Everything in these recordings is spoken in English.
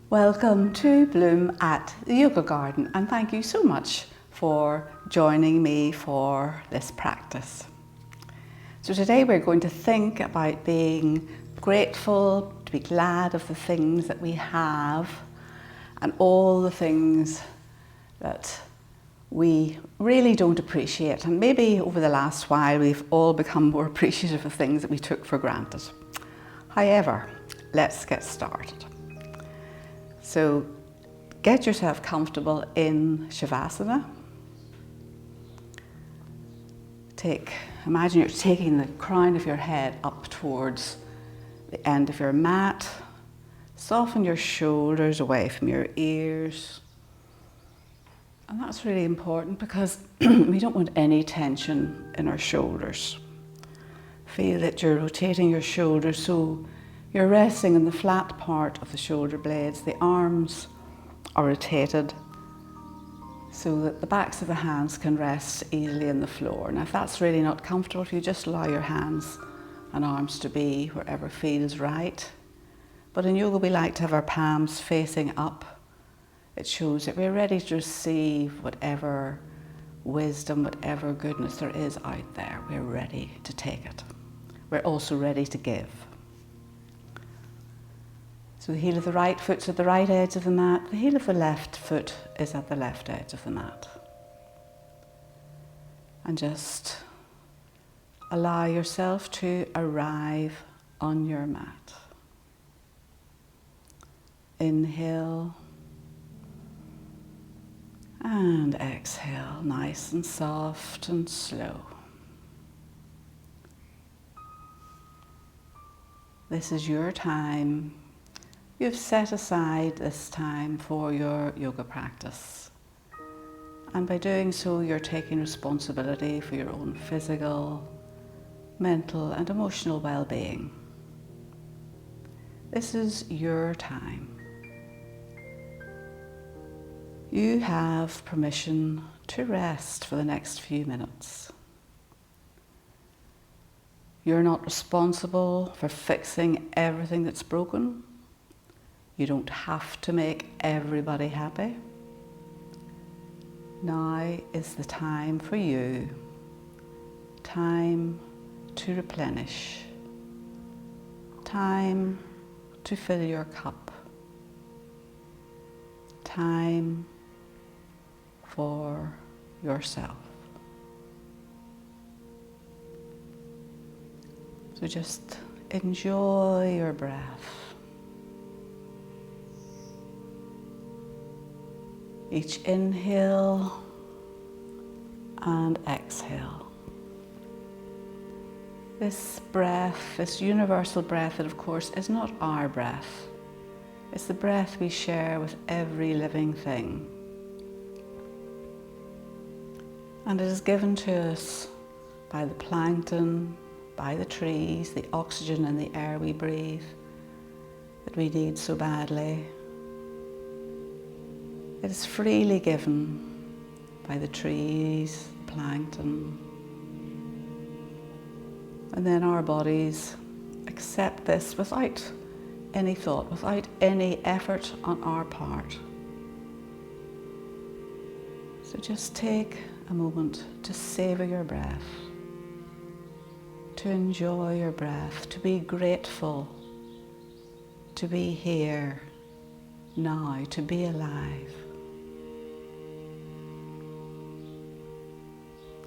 Welcome to Bloom at the Yoga Garden, and thank you so much for joining me for this practice. So today we're going to think about being grateful, to be glad of the things that we have and all the things that we really don't appreciate. And maybe over the last while we've all become more appreciative of things that we took for granted. However, let's get started. So get yourself comfortable in Shavasana. Imagine you're taking the crown of your head up towards the end of your mat. Soften your shoulders away from your ears. And that's really important because we don't want any tension in our shoulders. Feel that you're rotating your shoulders so you're resting in the flat part of the shoulder blades. The arms are rotated so that the backs of the hands can rest easily in the floor. Now if that's really not comfortable, if you just allow your hands and arms to be wherever feels right. But in yoga we like to have our palms facing up. It shows that we're ready to receive whatever wisdom, whatever goodness there is out there. We're ready to take it. We're also ready to give. So the heel of the right foot's at the right edge of the mat, the heel of the left foot is at the left edge of the mat. And just allow yourself to arrive on your mat. Inhale and exhale, nice and soft and slow. This is your time. You've set aside this time for your yoga practice. And by doing so, you're taking responsibility for your own physical, mental and emotional well-being. This is your time. You have permission to rest for the next few minutes. You're not responsible for fixing everything that's broken. You don't have to make everybody happy. Now is the time for you. Time to replenish. Time to fill your cup. Time for yourself. So just enjoy your breath. Each inhale and exhale. This breath, this universal breath that of course is not our breath. It's the breath we share with every living thing. And it is given to us by the plankton, by the trees, the oxygen in the air we breathe that we need so badly. It is freely given by the trees, the plankton. And then our bodies accept this without any thought, without any effort on our part. So just take a moment to savor your breath, to enjoy your breath, to be grateful, to be here now, to be alive.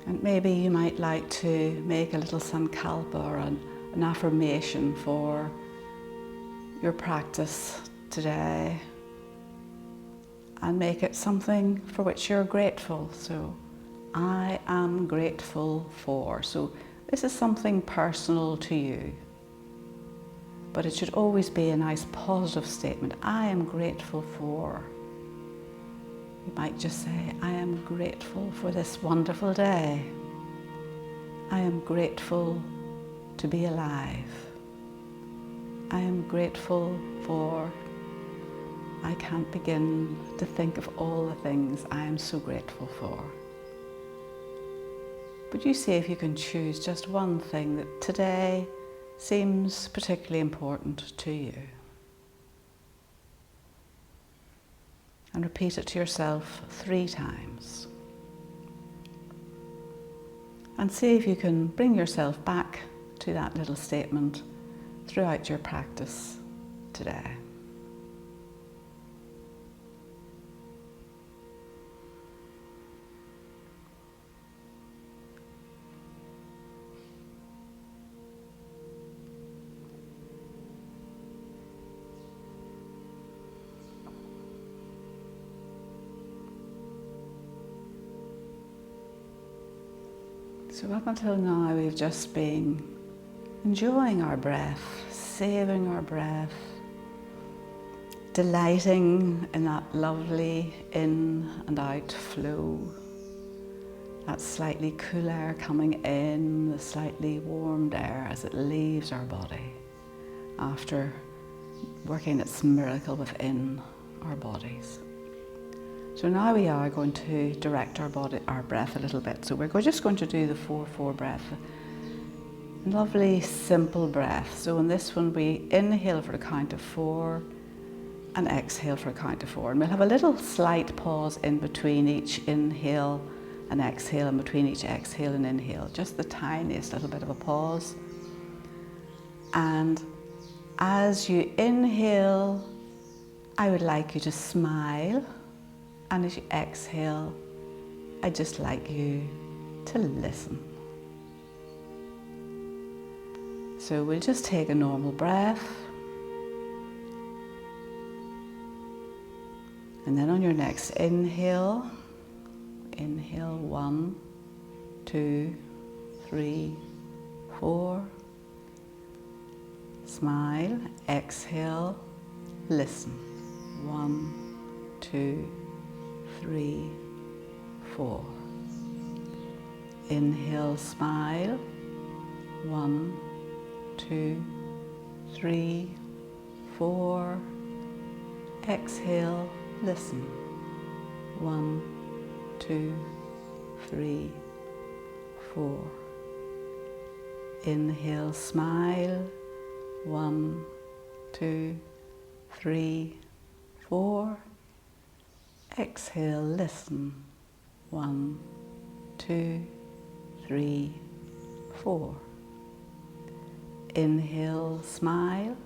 And maybe you might like to make a little sankalpa or an affirmation for your practice today and make it something for which you're grateful. So, I am grateful for. So this is something personal to you, but it should always be a nice positive statement. I am grateful for. You might just say, I am grateful for this wonderful day. I am grateful to be alive. I am grateful for, I can't begin to think of all the things I am so grateful for. But you see if you can choose just one thing that today seems particularly important to you. And repeat it to yourself 3 times. And see if you can bring yourself back to that little statement throughout your practice today. So up until now, we've just been enjoying our breath, saving our breath, delighting in that lovely in and out flow, that slightly cool air coming in, the slightly warmed air as it leaves our body after working its miracle within our bodies. So now we are going to direct our breath a little bit. So we're just going to do the 4-4 breath. Lovely, simple breath. So in this one, we inhale for a count of 4 and exhale for a count of 4. And we'll have a little slight pause in between each inhale and exhale, and between each exhale and inhale. Just the tiniest little bit of a pause. And as you inhale, I would like you to smile. And as you exhale, I'd just like you to listen. So we'll just take a normal breath. And then on your next inhale, inhale 1, 2, 3, 4. Smile, exhale, listen. 1, 2, 3, 4. Inhale, smile. 1, 2, 3, 4. Exhale, listen. 1, 2, 3, 4. Inhale, smile. 1, 2, 3, 4. Exhale, listen. 1, 2, 3, 4. Inhale, smile.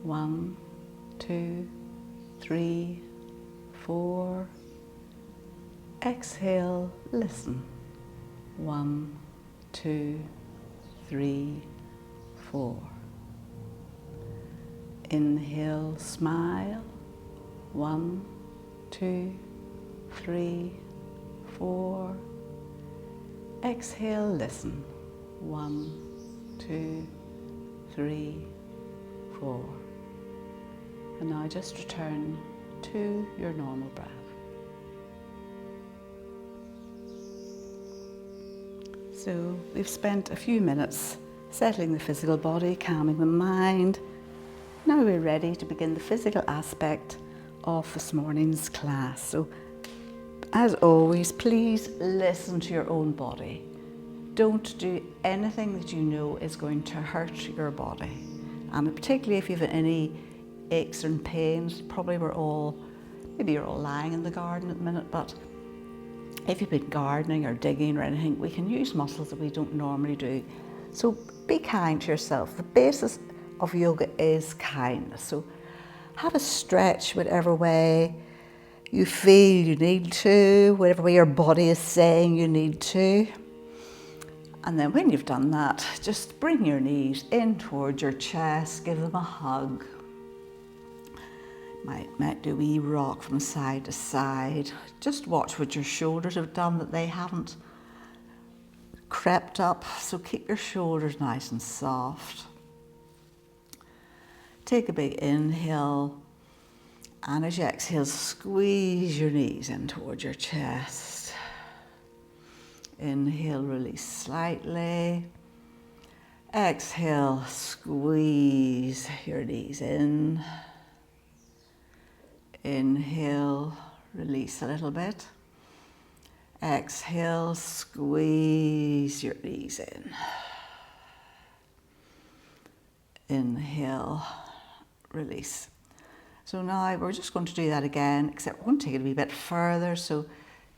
1, 2, 3, 4. Exhale, listen. 1, 2, 3, 4. Inhale, smile. 1, 2, 3, 4. Exhale, listen. 1, 2, 3, 4. And now just return to your normal breath. So we've spent a few minutes settling the physical body, calming the mind. Now we're ready to begin the physical aspect of this morning's class. So as always, please listen to your own body. Don't do anything that you know is going to hurt your body. And particularly if you have any aches and pains, maybe you're all lying in the garden at the minute, but if you've been gardening or digging or anything, we can use muscles that we don't normally do. So be kind to yourself. The basis of yoga is kindness. So have a stretch whatever way you feel you need to, whatever way your body is saying you need to. And then when you've done that, just bring your knees in towards your chest, give them a hug. Might do a wee rock from side to side. Just watch what your shoulders have done, that they haven't crept up. So keep your shoulders nice and soft. Take a big inhale, and as you exhale, squeeze your knees in towards your chest. Inhale, release slightly. Exhale, squeeze your knees in. Inhale, release a little bit. Exhale, squeeze your knees in. Inhale, release. So now we're just going to do that again, except we're going to take it a wee bit further. So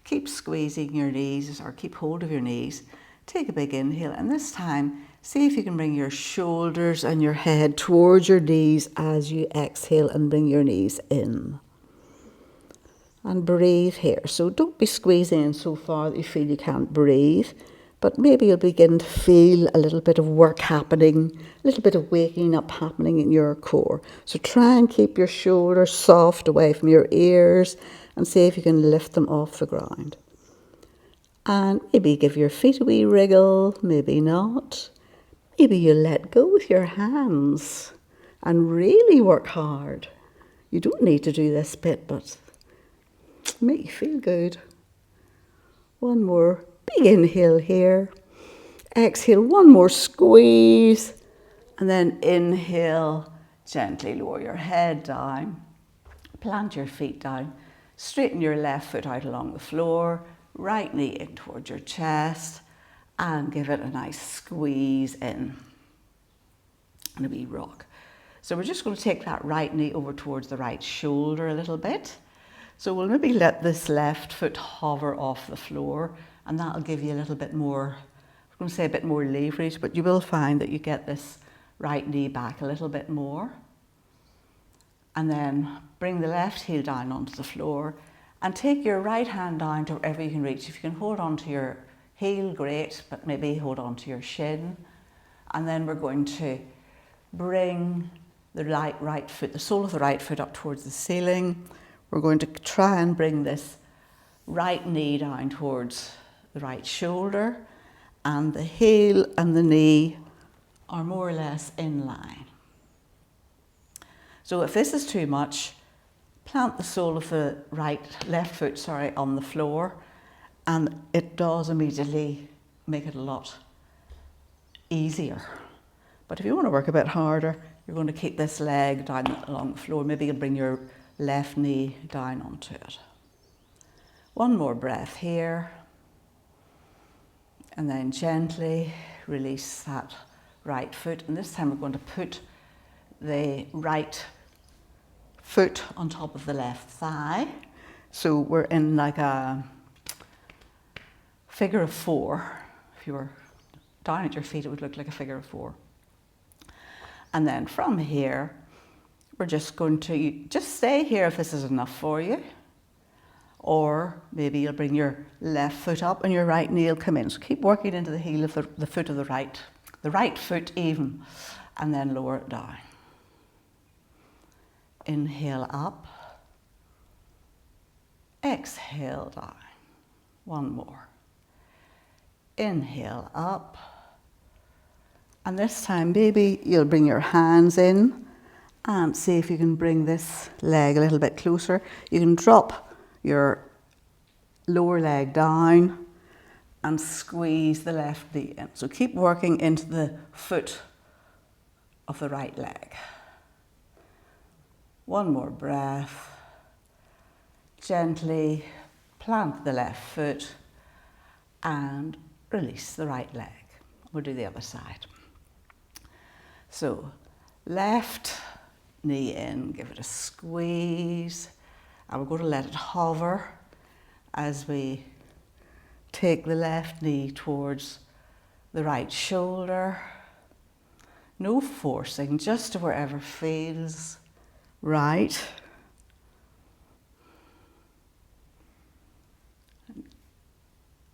keep squeezing your knees or keep hold of your knees. Take a big inhale, and this time, see if you can bring your shoulders and your head towards your knees as you exhale and bring your knees in. And breathe here. So don't be squeezing in so far that you feel you can't breathe, but maybe you'll begin to feel a little bit of work happening, a little bit of waking up happening in your core. So try and keep your shoulders soft away from your ears and see if you can lift them off the ground. And maybe give your feet a wee wriggle, maybe not. Maybe you let go with your hands and really work hard. You don't need to do this bit, but make you feel good. One more big inhale here. Exhale, one more squeeze. And then inhale, gently lower your head down. Plant your feet down. Straighten your left foot out along the floor. Right knee in towards your chest. And give it a nice squeeze in. And a wee rock. So we're just going to take that right knee over towards the right shoulder a little bit. So we'll maybe let this left foot hover off the floor, and that'll give you a little bit more, I'm going to say a bit more leverage, but you will find that you get this right knee back a little bit more. And then bring the left heel down onto the floor and take your right hand down to wherever you can reach. If you can hold on to your heel, great, but maybe hold on to your shin. And then we're going to bring the right foot, the sole of the right foot up towards the ceiling. We're going to try and bring this right knee down towards the right shoulder, and the heel and the knee are more or less in line. So if this is too much, plant the sole of the left foot on the floor, and it does immediately make it a lot easier. But if you want to work a bit harder, you're going to keep this leg down along the floor. Maybe you'll bring your left knee down onto it. One more breath here. And then gently release that right foot. And this time we're going to put the right foot on top of the left thigh. So we're in like a figure of four. If you were down at your feet, it would look like a figure of four. And then from here, we're just going to just stay here if this is enough for you. Or maybe you'll bring your left foot up and your right knee will come in. So keep working into the heel of the foot of the right foot even, and then lower it down. Inhale up. Exhale down. One more. Inhale up. And this time, maybe you'll bring your hands in and see if you can bring this leg a little bit closer. You can drop your lower leg down and squeeze the left knee in. So keep working into the foot of the right leg. One more breath. Gently plant the left foot and release the right leg. We'll do the other side. So left knee in, give it a squeeze, and we're going to let it hover as we take the left knee towards the right shoulder. No forcing, just to wherever feels right.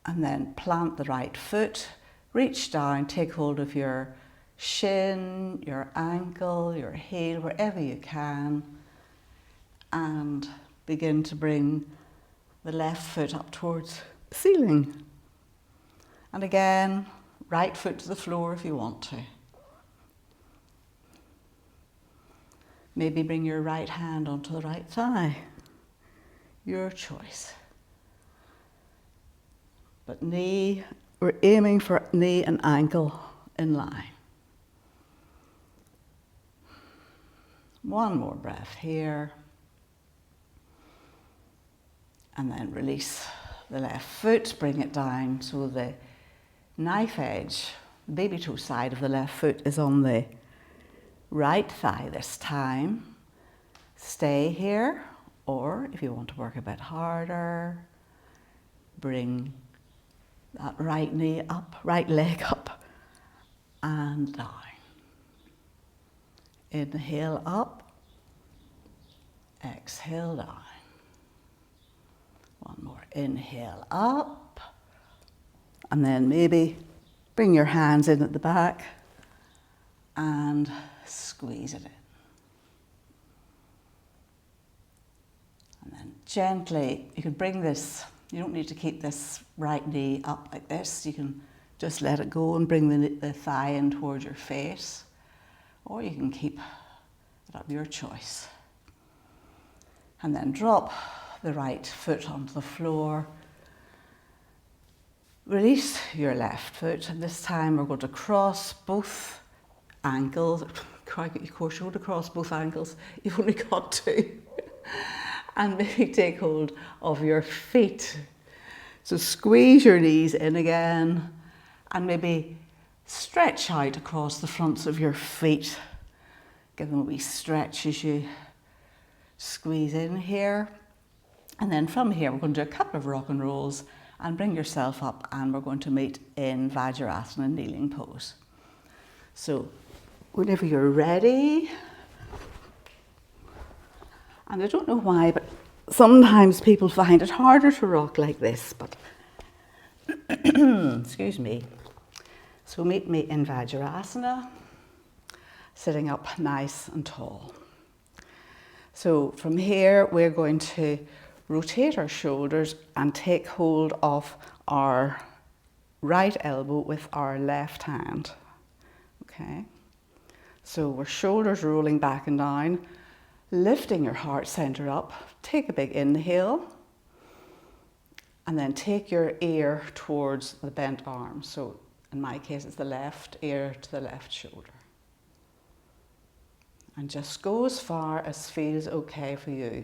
And then plant the right foot, reach down, take hold of your shin, your ankle, your heel, wherever you can, and begin to bring the left foot up towards the ceiling. And again, right foot to the floor if you want to. Maybe bring your right hand onto the right thigh. Your choice. But we're aiming for knee and ankle in line. One more breath here. And then release the left foot, bring it down so the knife edge, the baby toe side of the left foot is on the right thigh this time. stay here, or if you want to work a bit harder, bring that right knee up, right leg up and down. Inhale up, exhale down. One more, inhale up, and then maybe bring your hands in at the back and squeeze it in. And then gently, you can bring this, you don't need to keep this right knee up like this. You can just let it go and bring the thigh in towards your face, or you can keep it up, your choice. And then drop the right foot onto the floor. Release your left foot, and this time we're going to cross both ankles. Of course, you want to cross both ankles. You've only got two. And maybe take hold of your feet. So squeeze your knees in again, and maybe stretch out across the fronts of your feet. Give them a wee stretch as you squeeze in here. And then from here, we're going to do a couple of rock and rolls and bring yourself up, and we're going to meet in Vajrasana, kneeling pose. So whenever you're ready, and I don't know why, but sometimes people find it harder to rock like this, but excuse me. So meet me in Vajrasana, sitting up nice and tall. So from here, we're going to rotate our shoulders and take hold of our right elbow with our left hand. Okay? So we're shoulders rolling back and down, lifting your heart center up. Take a big inhale, and then take your ear towards the bent arm. So in my case, it's the left ear to the left shoulder. And just go as far as feels okay for you.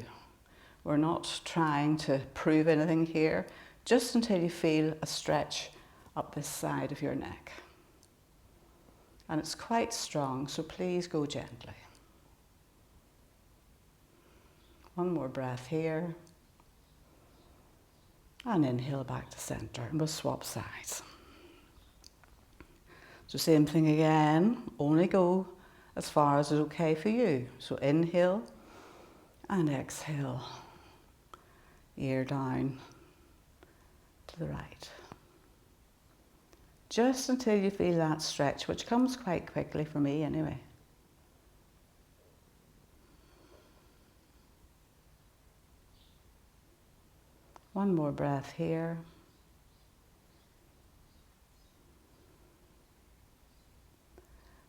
We're not trying to prove anything here, just until you feel a stretch up this side of your neck. And it's quite strong, so please go gently. One more breath here. And inhale back to center, and we'll swap sides. So same thing again, only go as far as is okay for you. So inhale and exhale. Ear down to the right. Just until you feel that stretch, which comes quite quickly for me anyway. One more breath here.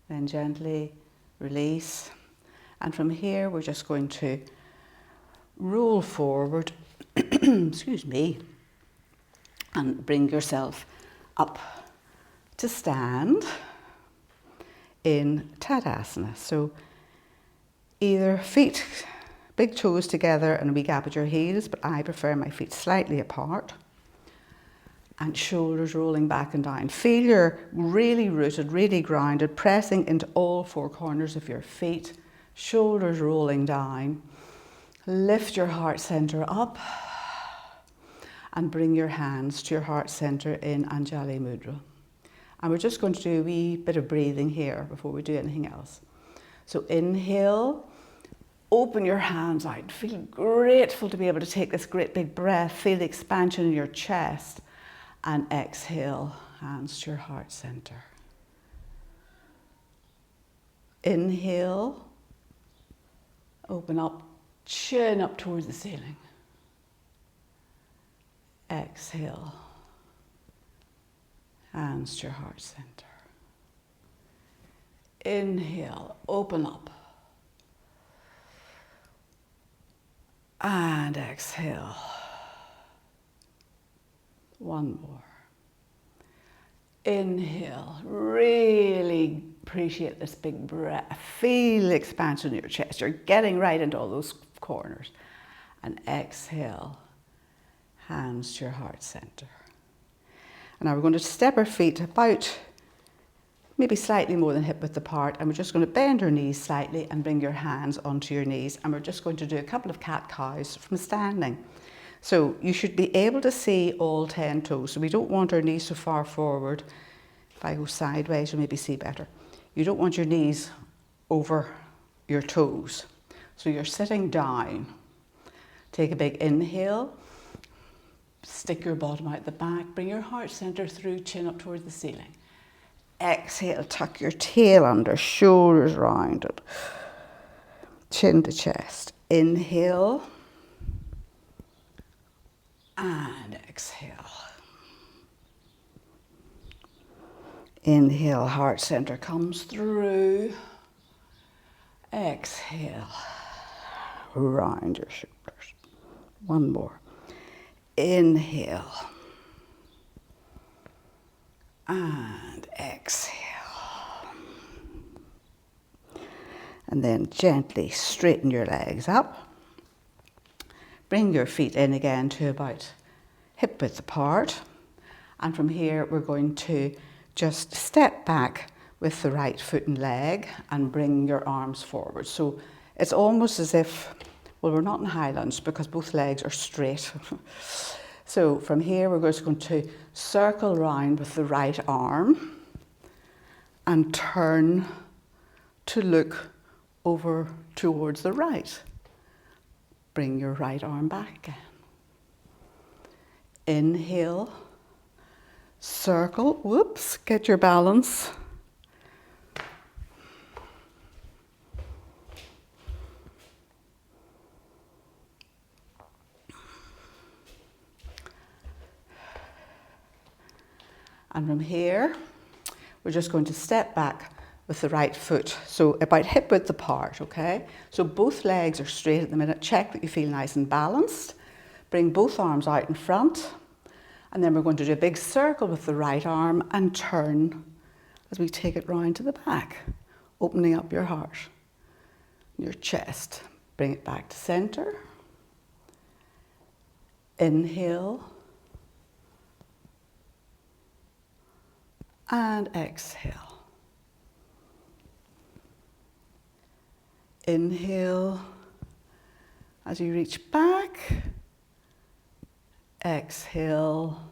Then gently release. And from here, we're just going to roll forward, excuse me, and bring yourself up to stand in Tadasana. So either feet, big toes together and a wee gap at your heels, but I prefer my feet slightly apart. And shoulders rolling back and down. Feel you're really rooted, really grounded, pressing into all four corners of your feet. Shoulders rolling down. Lift your heart center up and bring your hands to your heart center in Anjali Mudra. And we're just going to do a wee bit of breathing here before we do anything else. So inhale, open your hands out. Feel grateful to be able to take this great big breath. Feel the expansion in your chest. And exhale, hands to your heart center. Inhale, open up, chin up towards the ceiling. Exhale, hands to your heart center. Inhale, open up. And exhale. One more. Inhale, really appreciate this big breath. Feel the expansion in your chest. You're getting right into all those corners. And exhale, hands to your heart center. And now we're going to step our feet about maybe slightly more than hip width apart, and we're just going to bend your knees slightly and bring your hands onto your knees, and we're just going to do a couple of cat-cows from standing. So you should be able to see all 10 toes. So we don't want our knees so far forward. If I go sideways, you'll maybe see better. You don't want your knees over your toes. So you're sitting down. Take a big inhale. Stick your bottom out the back. Bring your heart center through, chin up towards the ceiling. Exhale, tuck your tail under, shoulders rounded. Chin to chest. Inhale. And exhale. Inhale, heart center comes through. Exhale, round your shoulders. One more. Inhale. And exhale. And then gently straighten your legs up. Bring your feet in again to about hip width apart. And from here, we're going to just step back with the right foot and leg and bring your arms forward. So it's almost as if, well, we're not in high lunge because both legs are straight. So from here, we're just going to circle round with the right arm and turn to look over towards the right. Bring your right arm back again. Inhale, circle, whoops, get your balance. And from here, we're just going to step back with the right foot. So about hip width apart, okay? So both legs are straight at the minute. Check that you feel nice and balanced. Bring both arms out in front. And then we're going to do a big circle with the right arm and turn as we take it round to the back, opening up your heart, your chest. Bring it back to center. Inhale. And exhale. Inhale as you reach back. Exhale,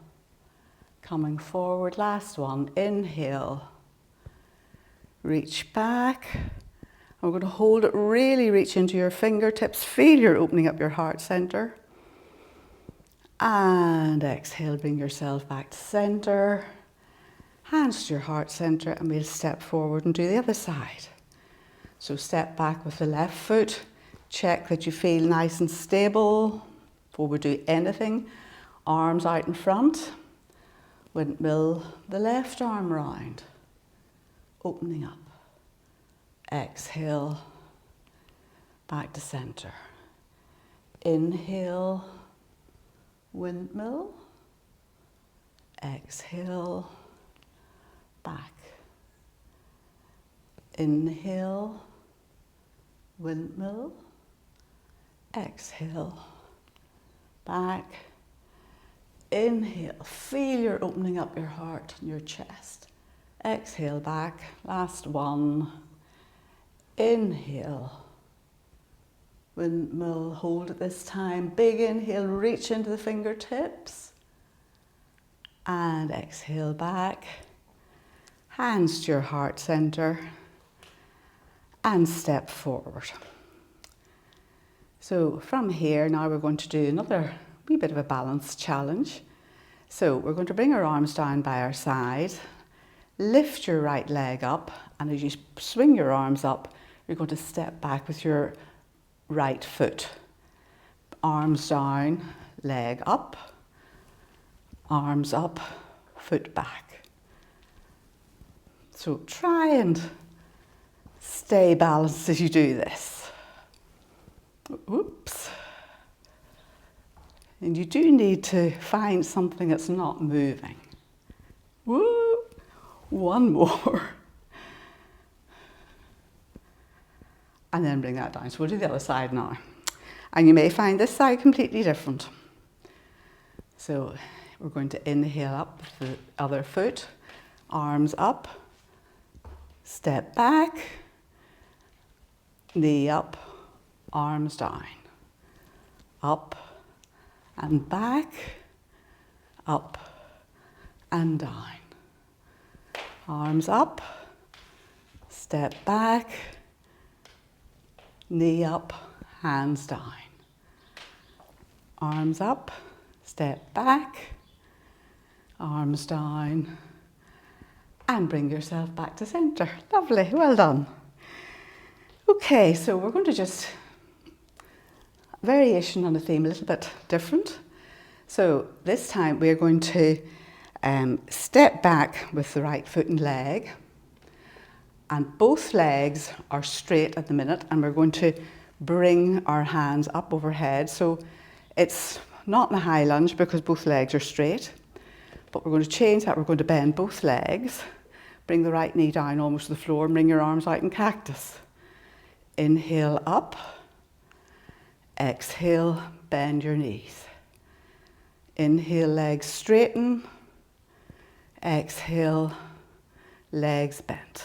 coming forward. Last one. Inhale, reach back. And we're going to hold it, really reach into your fingertips. Feel you're opening up your heart center. And exhale, bring yourself back to center. Hands to your heart center, and we'll step forward and do the other side. So step back with the left foot. Check that you feel nice and stable before we do anything. Arms out in front. Windmill the left arm round. Opening up. Exhale. Back to center. Inhale. Windmill. Exhale. Back. Inhale. Windmill. Exhale. Back. Inhale. Feel you're opening up your heart and your chest. Exhale back. Last one. Inhale. Windmill. Hold it this time. Big inhale. Reach into the fingertips. And exhale back. Hands to your heart center. And step forward. So from here, now we're going to do another wee bit of a balance challenge. So we're going to bring our arms down by our side, lift your right leg up, and as you swing your arms up, you're going to step back with your right foot. Arms down, leg up, arms up, foot back. So try and stay balanced as you do this. Oops. And you do need to find something that's not moving. Woo! One more. And then bring that down. So we'll do the other side now. And you may find this side completely different. So we're going to inhale up with the other foot, arms up, step back, knee up, arms down, up and back, up and down. Arms up, step back, knee up, hands down. Arms up, step back, arms down, and bring yourself back to centre. Lovely, well done. Okay, so we're going to just, variation on the theme, a little bit different. So this time we're going to step back with the right foot and leg, and both legs are straight at the minute, and we're going to bring our hands up overhead. So it's not in a high lunge because both legs are straight, but we're going to change that. We're going to bend both legs, bring the right knee down almost to the floor, and bring your arms out in cactus. Inhale up, exhale, bend your knees. Inhale, legs straighten, exhale, legs bent.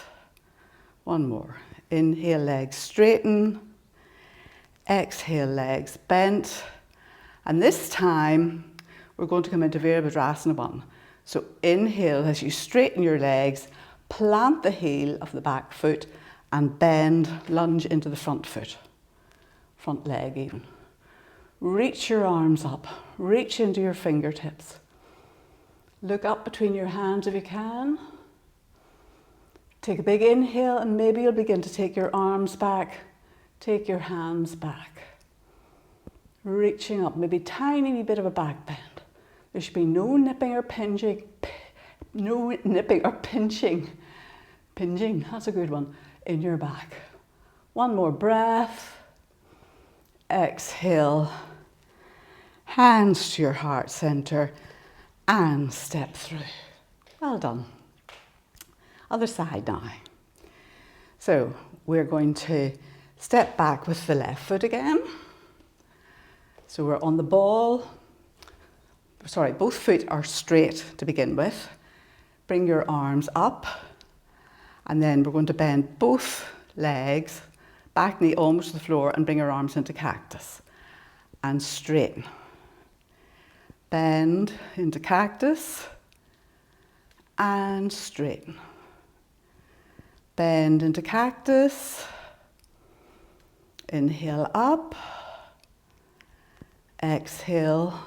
One more. Inhale, legs straighten, exhale, legs bent. And this time, we're going to come into Virabhadrasana 1. So inhale as you straighten your legs, plant the heel of the back foot and bend, lunge into the front foot, front leg even. Reach your arms up, reach into your fingertips. Look up between your hands if you can. Take a big inhale and maybe you'll begin to take your arms back, take your hands back. Reaching up, maybe tiny wee bit of a back bend. There should be no nipping or pinching, pinching, that's a good one, in your back. One more breath. Exhale, hands to your heart center and step through. Well done. Other side now. So we're going to step back with the left foot again. So we're on the ball. Sorry, both feet are straight to begin with. Bring your arms up, and then we're going to bend both legs, back knee almost to the floor, and bring your arms into cactus. And straighten. Bend into cactus, and straighten. Bend into cactus. Inhale up. Exhale.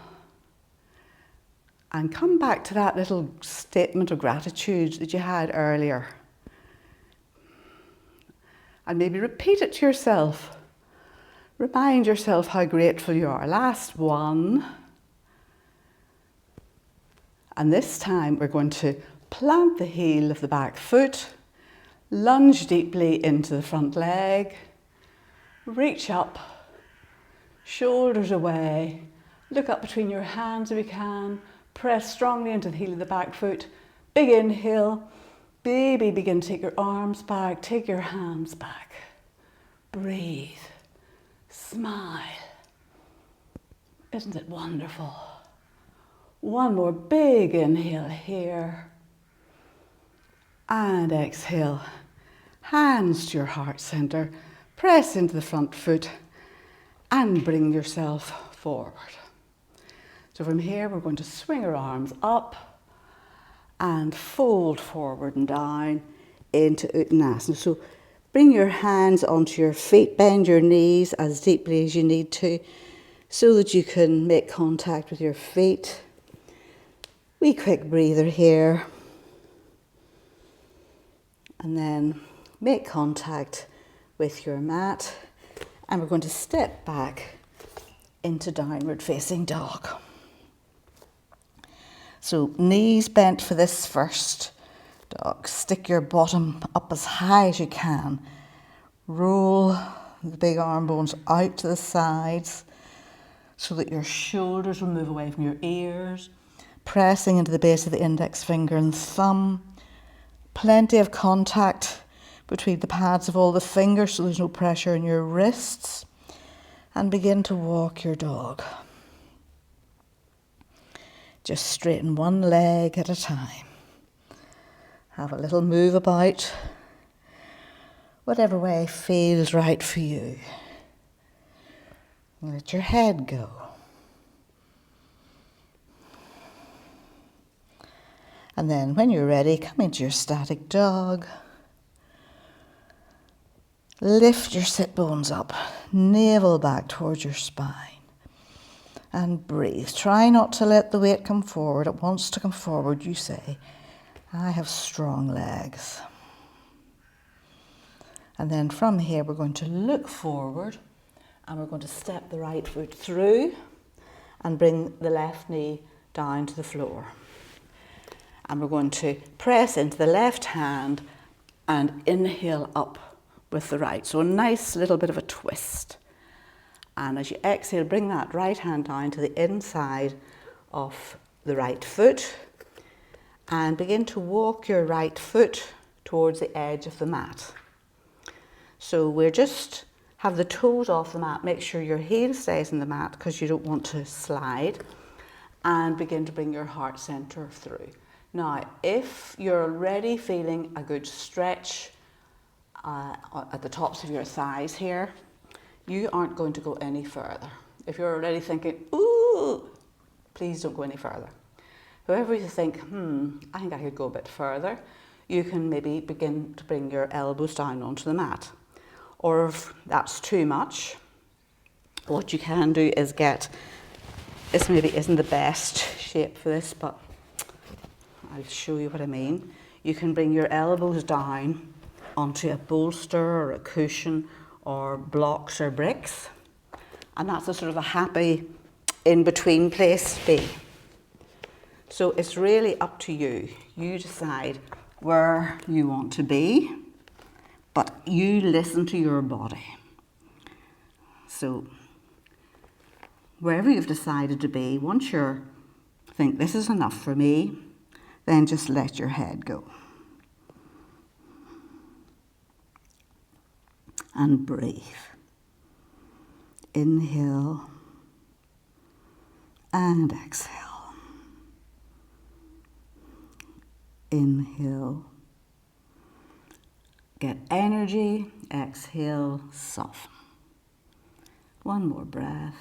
And come back to that little statement of gratitude that you had earlier. And maybe repeat it to yourself. Remind yourself how grateful you are. Last one. And this time we're going to plant the heel of the back foot, lunge deeply into the front leg, reach up, shoulders away, look up between your hands if you can, press strongly into the heel of the back foot, big inhale, baby begin to take your arms back, take your hands back, breathe, smile. Isn't it wonderful? One more big inhale here. And exhale. Hands to your heart center. Press into the front foot and bring yourself forward. So from here, we're going to swing our arms up and fold forward and down into Uttanasana. So bring your hands onto your feet, bend your knees as deeply as you need to so that you can make contact with your feet. Wee quick breather here. And then make contact with your mat. And we're going to step back into downward facing dog. So knees bent for this first dog. Stick your bottom up as high as you can. Roll the big arm bones out to the sides so that your shoulders will move away from your ears. Pressing into the base of the index finger and thumb. Plenty of contact between the pads of all the fingers so there's no pressure in your wrists. And begin to walk your dog. Just straighten one leg at a time. Have a little move about whatever way feels right for you. Let your head go. And then when you're ready, come into your static dog. Lift your sit bones up, navel back towards your spine. And breathe. Try not to let the weight come forward. It wants to come forward. You say, I have strong legs. And then from here, we're going to look forward and we're going to step the right foot through and bring the left knee down to the floor. And we're going to press into the left hand and inhale up with the right. So a nice little bit of a twist. And as you exhale, bring that right hand down to the inside of the right foot and begin to walk your right foot towards the edge of the mat. So we're just have the toes off the mat. Make sure your heel stays in the mat because you don't want to slide. And begin to bring your heart center through. Now, if you're already feeling a good stretch at the tops of your thighs here, you aren't going to go any further. If you're already thinking, ooh, please don't go any further. However you think, I think I could go a bit further, you can maybe begin to bring your elbows down onto the mat. Or if that's too much, what you can do is this maybe isn't the best shape for this, but I'll show you what I mean. You can bring your elbows down onto a bolster or a cushion or blocks or bricks, and that's a sort of a happy in-between place to be. So it's really up to you. You decide where you want to be, but you listen to your body. So wherever you've decided to be, once you think this is enough for me, then just let your head go. And breathe. Inhale and exhale. Inhale. Get energy. Exhale, soften. One more breath.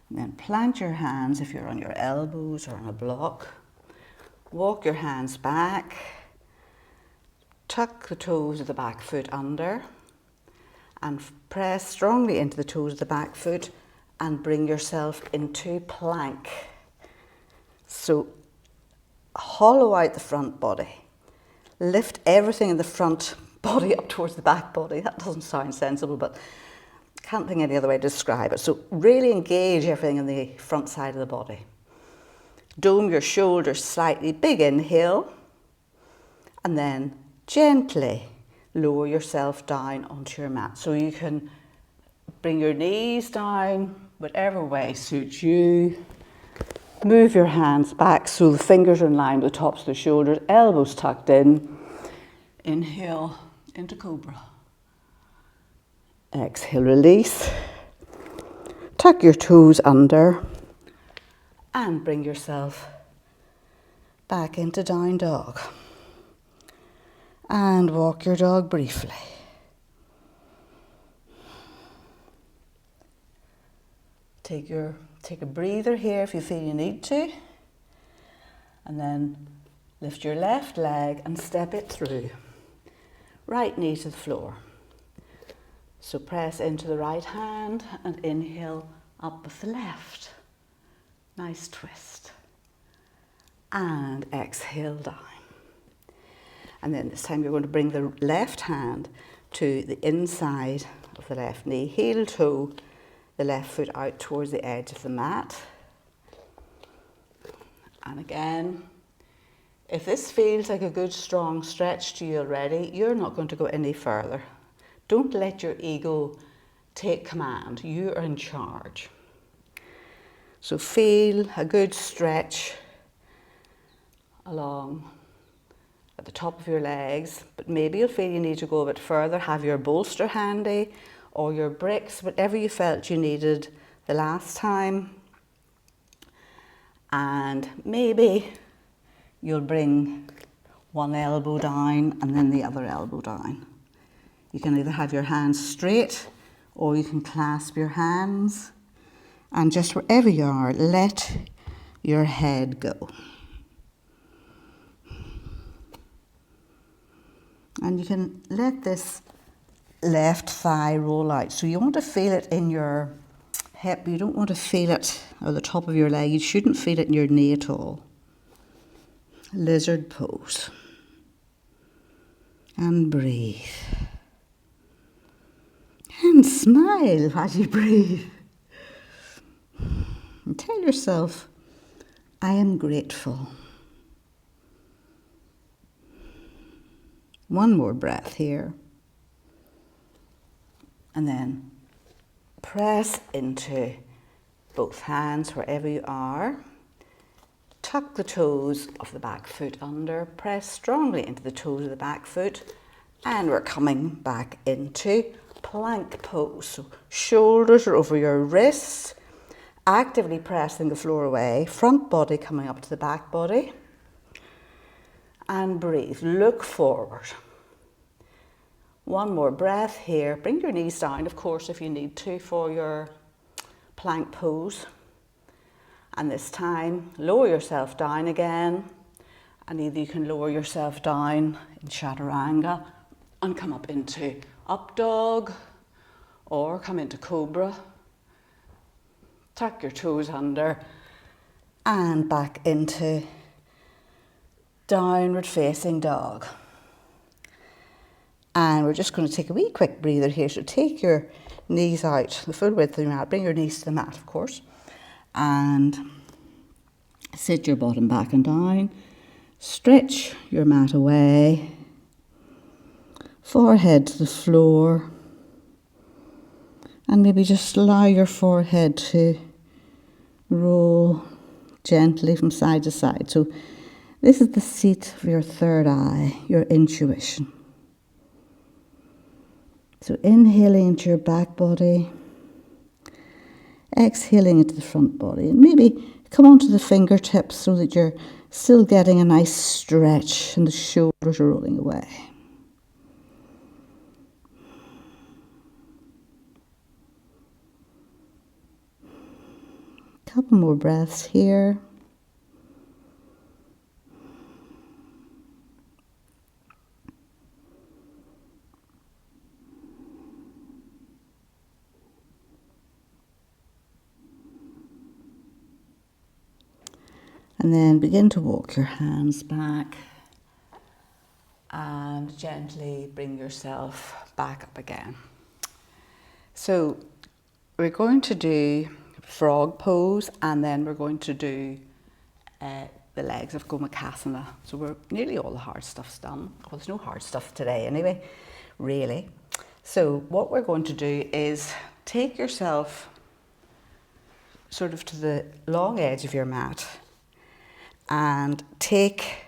And then plant your hands if you're on your elbows or on a block. Walk your hands back. Tuck the toes of the back foot under and press strongly into the toes of the back foot and bring yourself into plank. So hollow out the front body. Lift everything in the front body up towards the back body. That doesn't sound sensible, but I can't think any other way to describe it. So really engage everything in the front side of the body. Dome your shoulders slightly. Big inhale. And then gently lower yourself down onto your mat. So you can bring your knees down, whatever way suits you. Move your hands back so the fingers are in line with the tops of the shoulders, elbows tucked in. Inhale into cobra. Exhale, release. Tuck your toes under and bring yourself back into down dog. And walk your dog briefly. Take a breather here if you feel you need to. And then lift your left leg and step it through. Right knee to the floor. So press into the right hand and inhale up with the left. Nice twist. And exhale down. And then this time you're going to bring the left hand to the inside of the left knee, heel toe the left foot out towards the edge of the mat. And again, if this feels like a good strong stretch to you already, you're not going to go any further. Don't let your ego take command. You are in charge. So feel a good stretch along at the top of your legs, but maybe you'll feel you need to go a bit further. Have your bolster handy or your bricks, whatever you felt you needed the last time. And maybe you'll bring one elbow down and then the other elbow down. You can either have your hands straight or you can clasp your hands, and just wherever you are, let your head go. And you can let this left thigh roll out. So you want to feel it in your hip. You don't want to feel it at the top of your leg. You shouldn't feel it in your knee at all. Lizard pose. And breathe. And smile as you breathe. And tell yourself, I am grateful. One more breath here. And then press into both hands wherever you are. Tuck the toes of the back foot under. Press strongly into the toes of the back foot. And we're coming back into plank pose. So shoulders are over your wrists. Actively pressing the floor away. Front body coming up to the back body. And breathe. Look forward. One more breath here. Bring your knees down, of course, if you need to for your plank pose. And this time, lower yourself down again. And either you can lower yourself down in chaturanga and come up into up dog, or come into cobra. Tuck your toes under and back into downward facing dog. And we're just going to take a wee quick breather here. So take your knees out the full width of the mat. Bring your knees to the mat, of course. And sit your bottom back and down. Stretch your mat away. Forehead to the floor. And maybe just allow your forehead to roll gently from side to side. So this is the seat of your third eye, your intuition. So inhaling into your back body, exhaling into the front body, and maybe come onto the fingertips so that you're still getting a nice stretch and the shoulders are rolling away. Couple more breaths here. And then begin to walk your hands back and gently bring yourself back up again. So we're going to do frog pose, and then we're going to do the legs of Gomukhasana. So we're nearly all the hard stuff's done. Well, there's no hard stuff today anyway, really. So what we're going to do is take yourself sort of to the long edge of your mat and take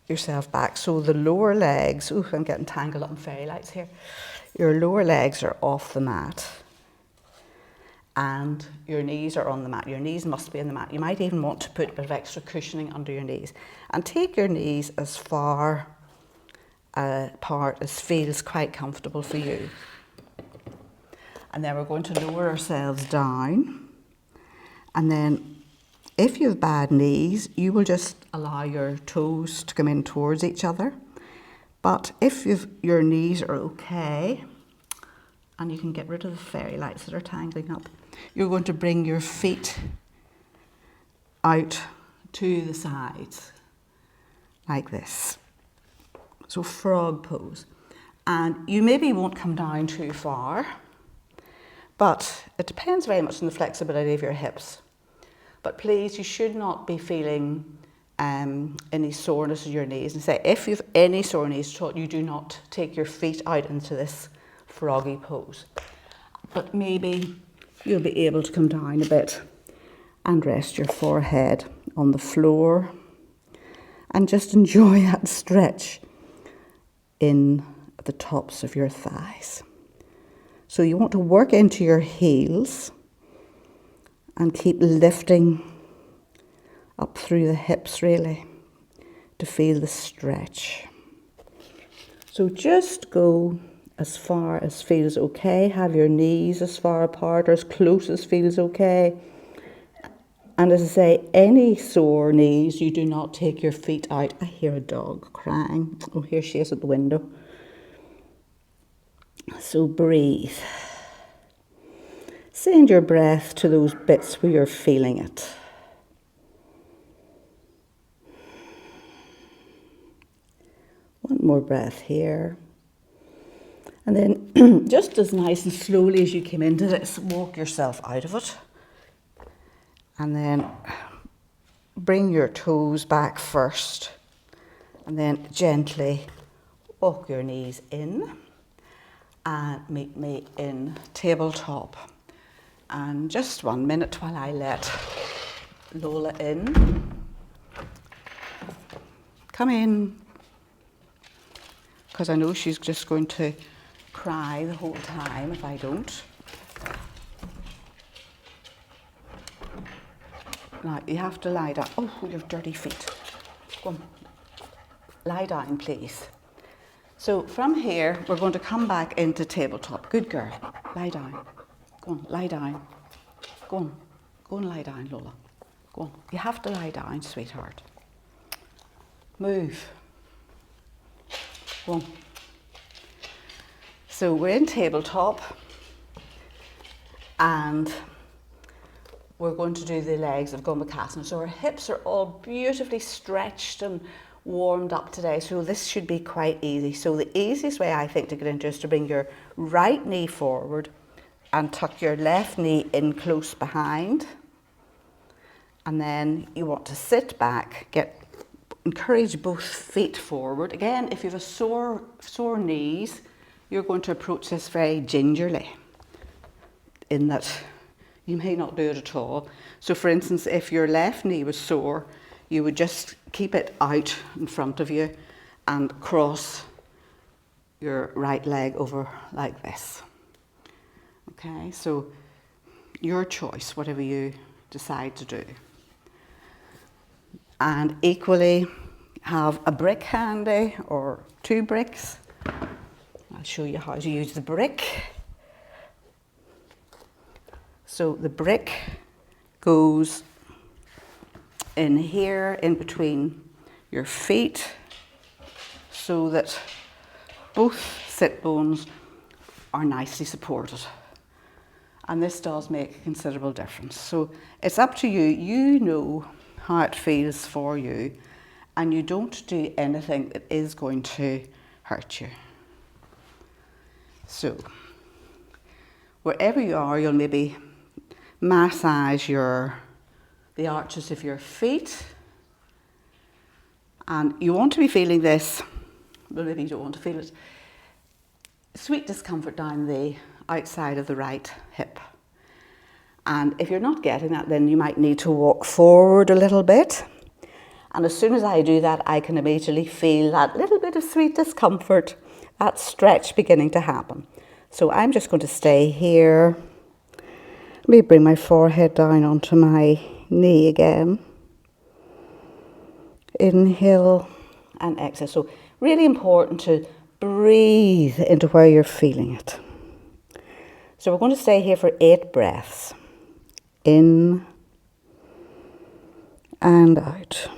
yourself back. So the lower legs, ooh, I'm getting tangled up in fairy lights here. Your lower legs are off the mat and your knees are on the mat. Your knees must be on the mat. You might even want to put a bit of extra cushioning under your knees. And take your knees as far apart as feels quite comfortable for you. And then we're going to lower ourselves down. And then if you have bad knees, you will just allow your toes to come in towards each other. But if your knees are okay, and you can get rid of the fairy lights that are tangling up, you're going to bring your feet out to the sides, like this. So frog pose. And you maybe won't come down too far, but it depends very much on the flexibility of your hips. But please, you should not be feeling any soreness in your knees. And say, if you have any sore knees, you do not take your feet out into this froggy pose. But maybe you'll be able to come down a bit and rest your forehead on the floor and just enjoy that stretch in the tops of your thighs. So you want to work into your heels and keep lifting up through the hips, really, to to feel the stretch. So just go as far as feels okay. Have your knees as far apart or as close as feels okay. And as I say, any sore knees, you do not take your feet out. I hear a dog crying. Oh, here she is at the window. So breathe. Send your breath to those bits where you're feeling it. One more breath here. And then just as nice and slowly as you came into this, walk yourself out of it. And then bring your toes back first. And then gently walk your knees in and meet me in tabletop. And just 1 minute while I let Lola in. Come in. Because I know she's just going to cry the whole time if I don't. Now, you have to lie down. Oh, your dirty feet. Go on. Lie down, please. So from here, we're going to come back into tabletop. Good girl. Lie down. Go on, lie down. Go on. Go and lie down, Lola. Go on. You have to lie down, sweetheart. Move. Go on. So we're in tabletop and we're going to do the legs of Gomukhasana. So our hips are all beautifully stretched and warmed up today, so this should be quite easy. So the easiest way I think to get into is to bring your right knee forward and tuck your left knee in close behind. And then you want to sit back, encourage both feet forward. Again, if you have a sore knees, you're going to approach this very gingerly, in that you may not do it at all. So for instance, if your left knee was sore, you would just keep it out in front of you and cross your right leg over like this. Okay, so your choice, whatever you decide to do. And equally, have a brick handy or 2 bricks. I'll show you how to use the brick. So the brick goes in here, in between your feet, so that both sit bones are nicely supported. And this does make a considerable difference. So it's up to you. You know how it feels for you, and you don't do anything that is going to hurt you. So wherever you are, you'll maybe massage the arches of your feet, and you want to be feeling this, well, maybe you don't want to feel it, sweet discomfort down the outside of the right hip. And if you're not getting that, then you might need to walk forward a little bit. And as soon as I do that, I can immediately feel that little bit of sweet discomfort, that stretch beginning to happen. So I'm just going to stay here. Let me bring my forehead down onto my knee again. Inhale and exhale. So really important to breathe into where you're feeling it. So we're going to stay here for 8 breaths. In and out.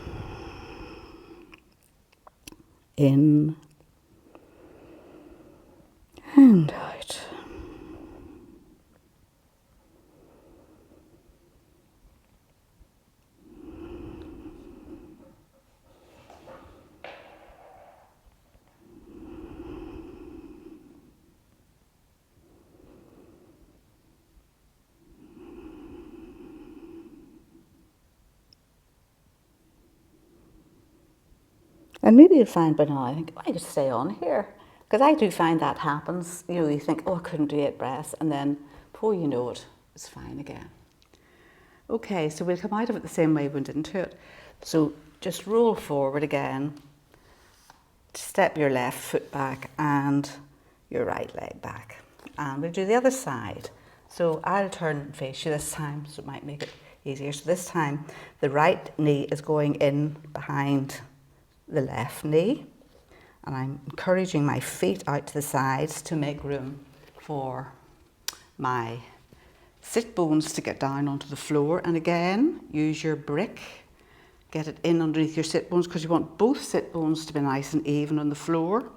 In and out. And maybe you'll find by now, I think, I could stay on here. Because I do find that happens. You know, you think, oh, I couldn't do 8 breaths. And then, before you know it, it's fine again. Okay, so we'll come out of it the same way we went into it. So just roll forward again. Step your left foot back and your right leg back. And we'll do the other side. So I'll turn and face you this time, so it might make it easier. So this time, the right knee is going in behind the left knee, and I'm encouraging my feet out to the sides to make room for my sit bones to get down onto the floor. And again, use your brick, get it in underneath your sit bones, because you want both sit bones to be nice and even on the floor,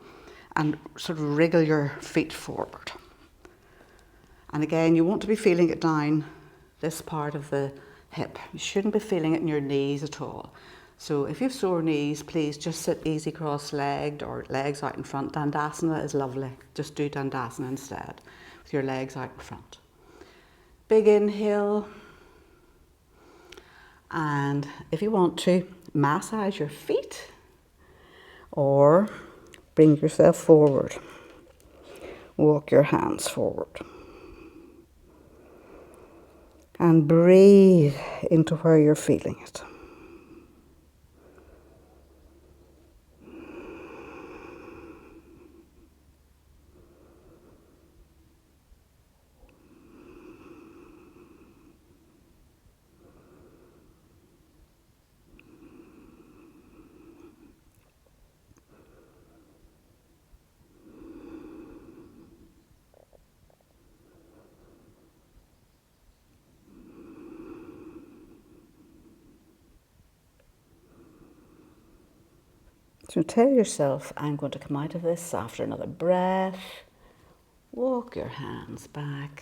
and sort of wriggle your feet forward. And again, you want to be feeling it down this part of the hip. You shouldn't be feeling it in your knees at all. So if you have sore knees, please just sit easy cross-legged or legs out in front. Dandasana is lovely. Just do Dandasana instead, with your legs out in front. Big inhale. And if you want to, massage your feet or bring yourself forward. Walk your hands forward. And breathe into where you're feeling it. So tell yourself, I'm going to come out of this after another breath. Walk your hands back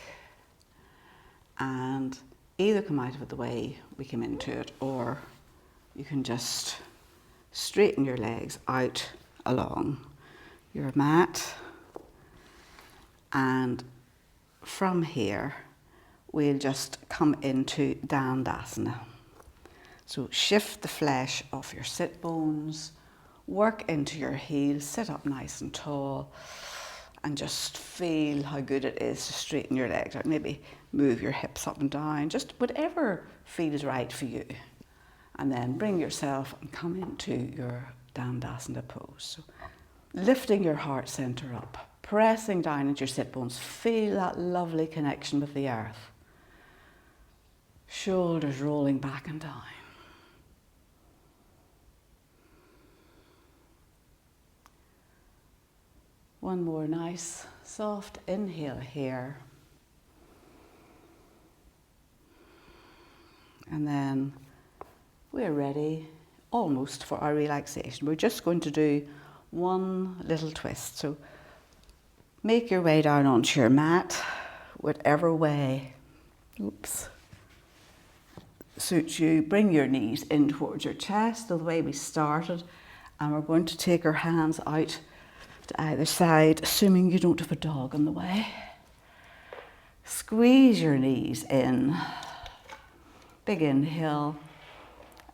and either come out of it the way we came into it, or you can just straighten your legs out along your mat. And from here, we'll just come into Dandasana. So shift the flesh off your sit bones, work into your heels, sit up nice and tall, and just feel how good it is to straighten your legs out. Maybe move your hips up and down, just whatever feels right for you. And then bring yourself and come into your Dandasana pose. So lifting your heart center up, pressing down into your sit bones. Feel that lovely connection with the earth. Shoulders rolling back and down. One more nice, soft inhale here. And then we're ready almost for our relaxation. We're just going to do one little twist. So make your way down onto your mat, whatever way, suits you. Bring your knees in towards your chest, the way we started. And we're going to take our hands out to either side, assuming you don't have a dog in the way. Squeeze your knees in. Big inhale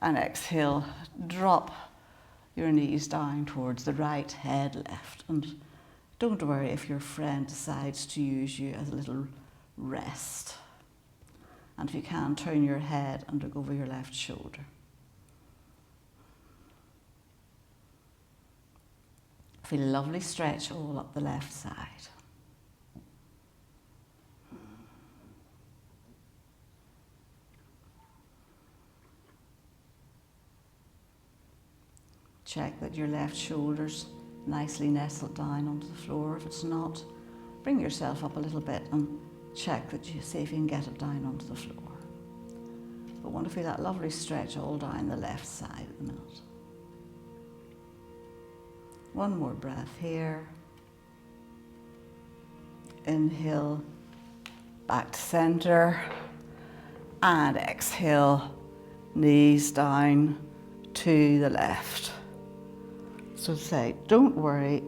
and exhale. Drop your knees down towards the right, head left. And don't worry if your friend decides to use you as a little rest. And if you can, turn your head and look over your left shoulder. Feel a lovely stretch all up the left side. Check that your left shoulder's nicely nestled down onto the floor. If it's not, bring yourself up a little bit and check that you see if you can get it down onto the floor. But want to feel that lovely stretch all down the left side at the minute. One more breath here. Inhale, back to center, and exhale, knees down to the left. So say, don't worry,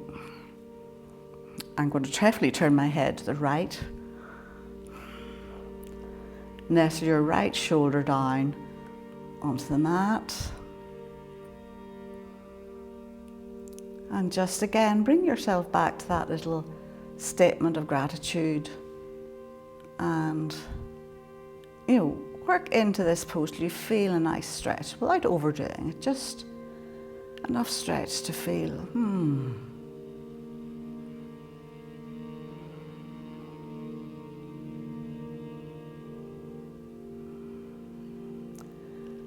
I'm going to carefully turn my head to the right. Nestle your right shoulder down onto the mat. And just again, bring yourself back to that little statement of gratitude. And, work into this pose till you feel a nice stretch without overdoing it. Just enough stretch to feel,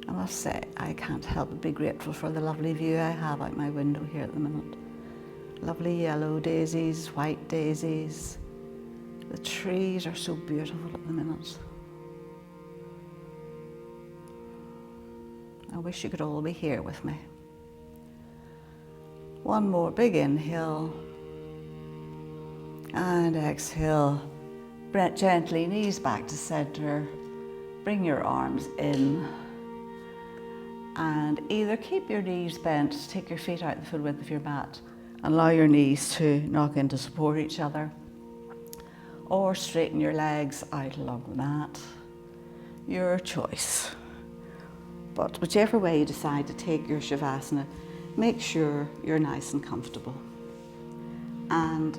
And must say, I can't help but be grateful for the lovely view I have out my window here at the minute. Lovely yellow daisies, white daisies. The trees are so beautiful at the minute. I wish you could all be here with me. One more big inhale and exhale. Gently, knees back to center. Bring your arms in and either keep your knees bent, take your feet out the full width of your mat and allow your knees to knock in to support each other, or straighten your legs out along the mat. Your choice. But whichever way you decide to take your Shavasana, make sure you're nice and comfortable. And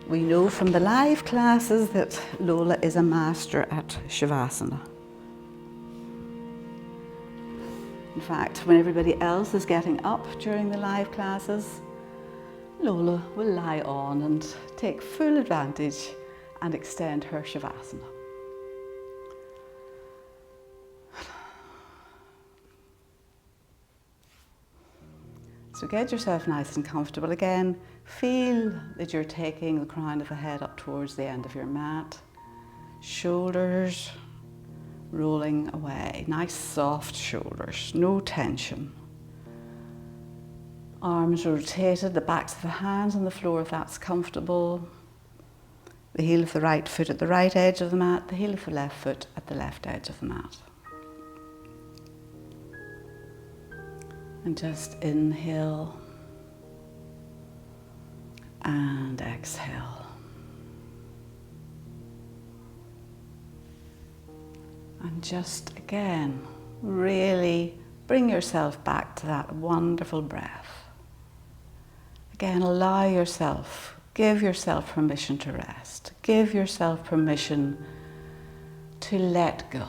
we know from the live classes that Lola is a master at Shavasana. In fact, when everybody else is getting up during the live classes, Lola will lie on and take full advantage and extend her Shavasana. So get yourself nice and comfortable again. Feel that you're taking the crown of the head up towards the end of your mat. Shoulders rolling away. Nice soft shoulders, no tension. Arms rotated, the backs of the hands on the floor if that's comfortable. The heel of the right foot at the right edge of the mat, the heel of the left foot at the left edge of the mat. And just inhale and exhale. And just again, really bring yourself back to that wonderful breath. Again, allow yourself, give yourself permission to rest. Give yourself permission to let go.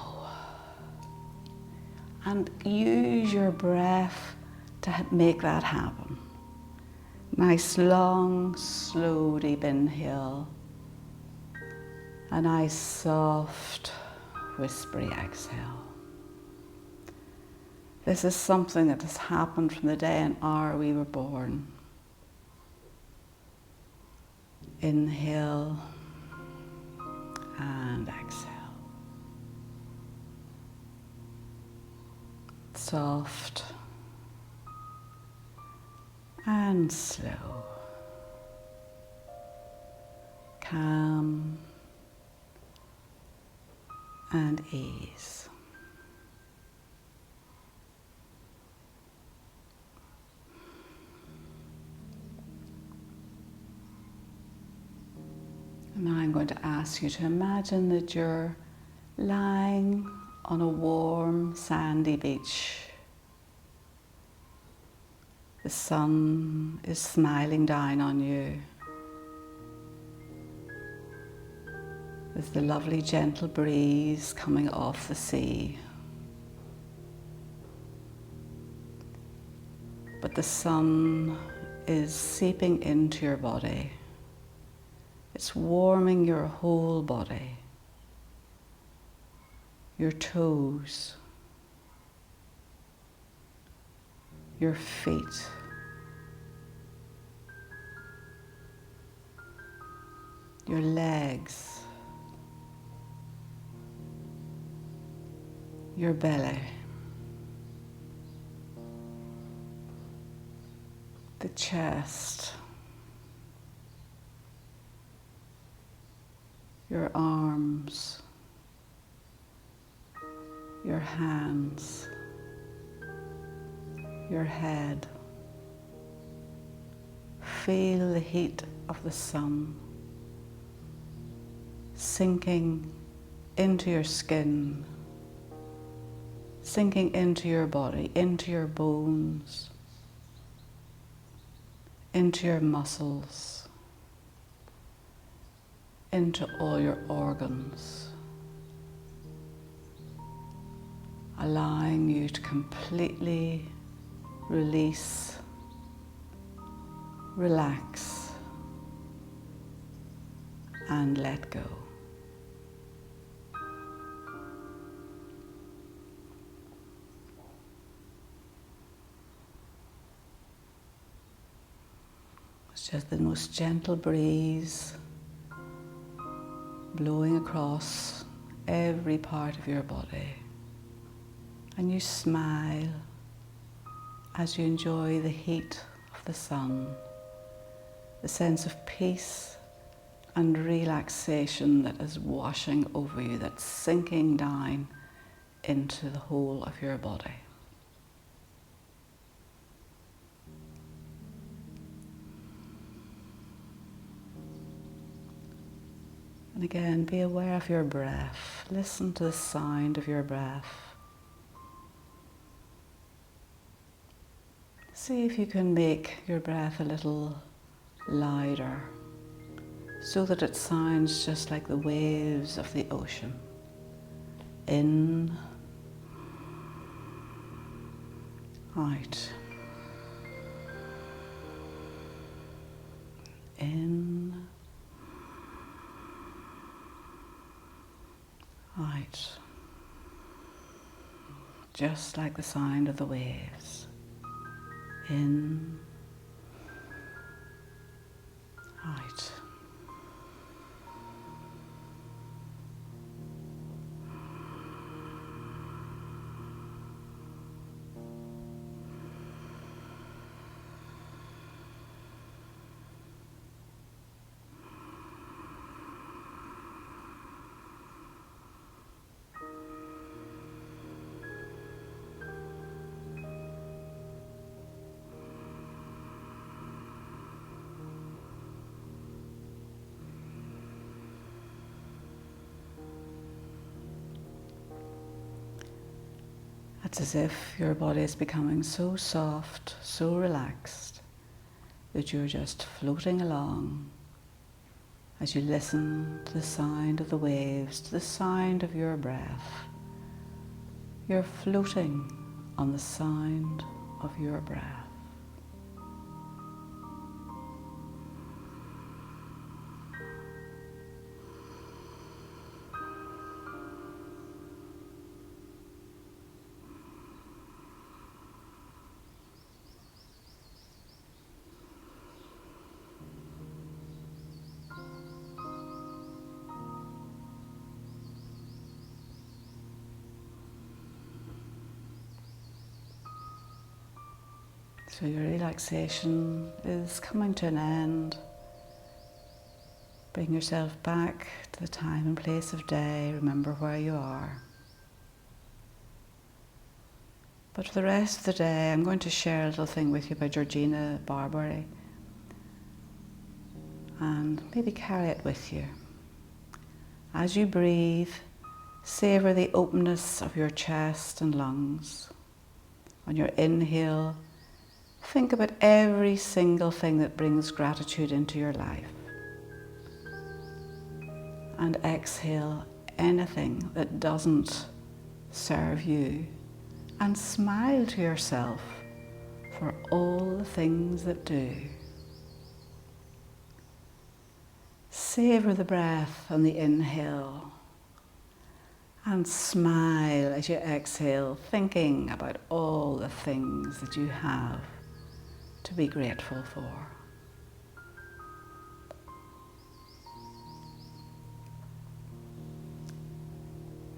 And use your breath to make that happen. Nice long, slow, deep inhale. A nice, soft, whispery exhale. This is something that has happened from the day and hour we were born. Inhale and exhale. Soft and slow. Calm and ease. And now I'm going to ask you to imagine that you're lying on a warm, sandy beach. The sun is smiling down on you. There's the lovely gentle breeze coming off the sea. But the sun is seeping into your body. It's warming your whole body. Your toes, your feet, your legs, your belly, the chest, your arms, your hands, your head. Feel the heat of the sun sinking into your skin, sinking into your body, into your bones, into your muscles, into all your organs. Allowing you to completely release, relax, and let go. Just the most gentle breeze blowing across every part of your body. And you smile as you enjoy the heat of the sun, the sense of peace and relaxation that is washing over you, that's sinking down into the whole of your body. And again, be aware of your breath. Listen to the sound of your breath. See if you can make your breath a little louder so that it sounds just like the waves of the ocean. In, out. In, out. Just like the sound of the waves. In, out. It's as if your body is becoming so soft, so relaxed, that you're just floating along as you listen to the sound of the waves, to the sound of your breath. You're floating on the sound of your breath. So your relaxation is coming to an end. Bring yourself back to the time and place of day. Remember where you are. But for the rest of the day, I'm going to share a little thing with you by Georgina Barbery. And maybe carry it with you. As you breathe, savor the openness of your chest and lungs. On your inhale, think about every single thing that brings gratitude into your life. And exhale anything that doesn't serve you. And smile to yourself for all the things that do. Savor the breath on the inhale. And smile as you exhale, thinking about all the things that you have to be grateful for.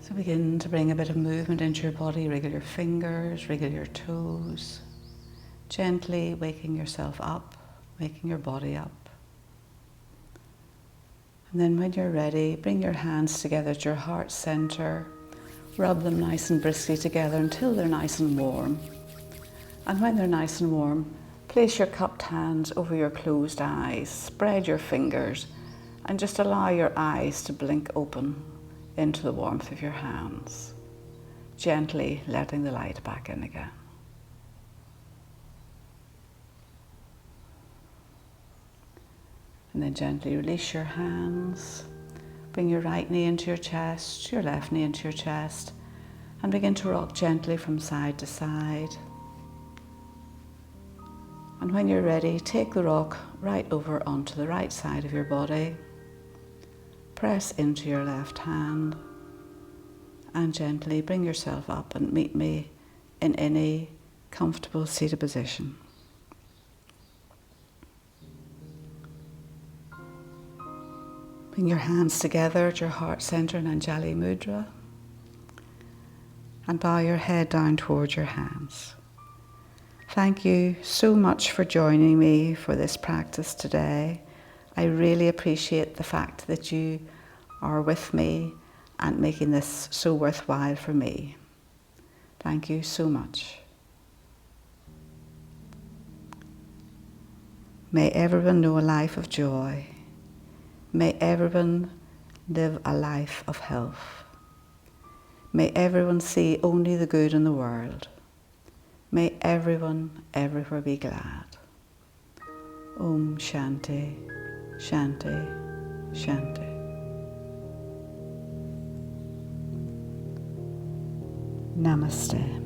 So begin to bring a bit of movement into your body, wriggle your fingers, wriggle your toes, gently waking yourself up, waking your body up. And then when you're ready, bring your hands together at your heart center, rub them nice and briskly together until they're nice and warm. And when they're nice and warm, place your cupped hands over your closed eyes, spread your fingers, and just allow your eyes to blink open into the warmth of your hands, gently letting the light back in again. And then gently release your hands, bring your right knee into your chest, your left knee into your chest, and begin to rock gently from side to side. And when you're ready, take the rock right over onto the right side of your body. Press into your left hand and gently bring yourself up and meet me in any comfortable seated position. Bring your hands together at your heart center in Anjali Mudra and bow your head down towards your hands. Thank you so much for joining me for this practice today. I really appreciate the fact that you are with me and making this so worthwhile for me. Thank you so much. May everyone know a life of joy. May everyone live a life of health. May everyone see only the good in the world. May everyone everywhere be glad. Om Shanti, Shanti, Shanti. Namaste.